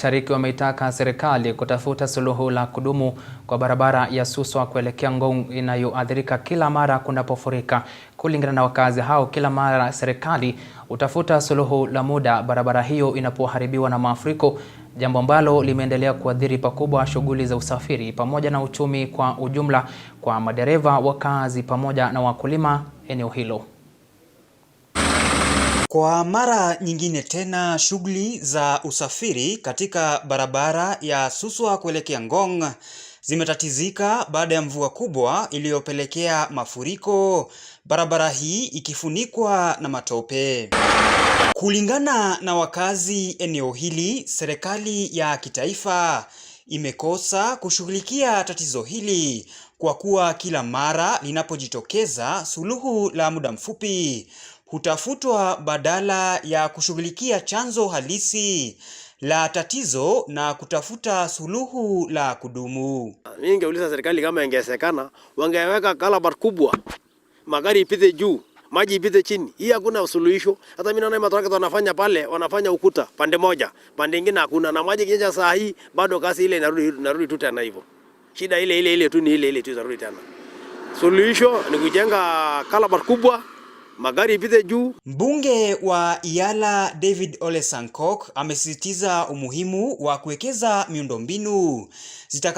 Mashariki wameitaka serikali kutafuta suluhu la kudumu kwa barabara ya Suswa kuelekea Ngong inayoathirika kila mara kunapofurika. Kulingana na wakazi hao, kila mara serikali utafuta suluhu la muda barabara hiyo inapoharibiwa na mafuriko, jambo ambalo limeendelea kuathiri pakubwa shughuli za usafiri pamoja na uchumi kwa ujumla kwa madereva, wakazi pamoja na wakulima eneo hilo. Kwa mara nyingine tena, shughuli za usafiri katika barabara ya Suswa kuelekea Ngong zimetatizika baada ya mvua kubwa iliyopelekea mafuriko, barabara hii ikifunikwa na matope. Kulingana na wakazi eneo hili, serikali ya kitaifa imekosa kushughulikia tatizo hili kwa kuwa kila mara linapojitokeza suluhu la muda mfupi hutafutwa badala ya kushughulikia chanzo halisi la tatizo na kutafuta suluhu la kudumu. Mimi ningeuliza serikali kama ingewezekana wangeweka kalabari kubwa, magari ipite juu, maji ipite chini. Hii hakuna suluhisho. Hata mimi naona matrakta wanafanya pale, wanafanya ukuta pande moja, pande nyingine hakuna, na maji kinyesha saa hii bado kasi ile inarudi tu tena hivyo. Shida ile tu ni ile tu inarudi tena. Suluhisho ni kujenga kalabari kubwa, magari ipite juu. Mbunge wa Yala David Ole Sankok amesisitiza umuhimu wa kuwekeza miundombinu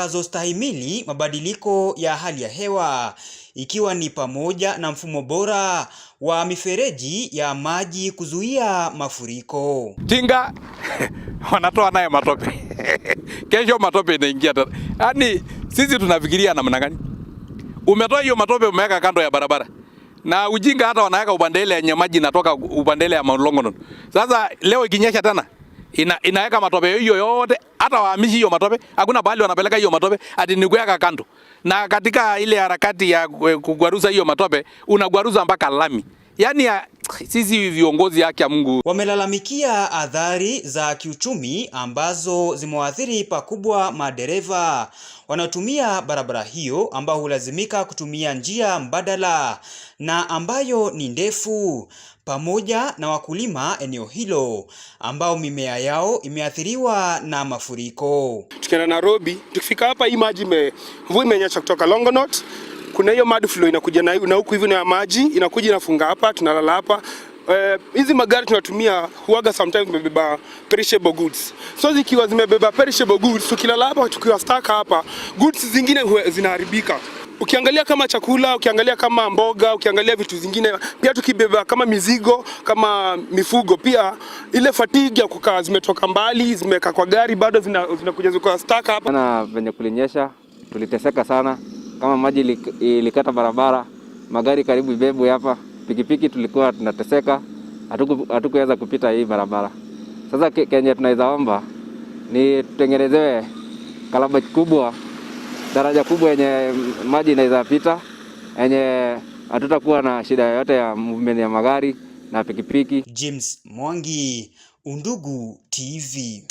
zitakazostahimili mabadiliko ya hali ya hewa, ikiwa ni pamoja na mfumo bora wa mifereji ya maji kuzuia mafuriko. Tinga wanatoa naye matope. Kesho matope inaingia tena. Yaani sisi tunafikiria namna gani? Umetoa hiyo matope umeweka kando ya barabara. Na ujinga hata wanaweka upandele yenye maji inatoka upandele ya Mount Longonot. Sasa leo ikinyesha tena inaweka matope hiyo yote, hata wahamishi hiyo matope, hakuna bali wanapeleka hiyo matope hadi ni kuweka kando. Na katika ile harakati ya kugwaruza hiyo matope, unagwaruza mpaka lami. Yaani sisi viongozi haki ya Mungu wamelalamikia athari za kiuchumi ambazo zimewaathiri pakubwa madereva wanaotumia barabara hiyo, ambao hulazimika kutumia njia mbadala na ambayo ni ndefu, pamoja na wakulima eneo hilo ambao mimea yao imeathiriwa na mafuriko. Tukienda Nairobi, tukifika hapa hii maji mvua imenyesha kutoka Longonot. Kuna hiyo mud flow inakuja na huku hivi na maji inakuja inafunga hapa, tunalala hapa. Hizi magari tunatumia huaga sometimes zimebeba perishable goods. So zikiwa zimebeba perishable goods, tukilala hapa tukiwa stuck hapa, goods zingine zinaharibika. Ukiangalia kama chakula, ukiangalia kama mboga, ukiangalia vitu zingine, pia tukibeba kama mizigo, kama mifugo, pia ile fatigue ya kukaa zimetoka mbali, zimeka kwa gari bado zinakuja ziko stuck hapa. Na venye kulinyesha tuliteseka sana. Kama maji ilikata barabara, magari karibu ibebwe hapa, pikipiki tulikuwa tunateseka, hatukuweza kupita hii barabara. Sasa Kenya tunaweza omba ni tutengenezewe kalabari kubwa, daraja kubwa yenye maji inaweza pita, yenye hatutakuwa na shida yoyote ya movement ya magari na pikipiki. James Mwangi, Undugu TV.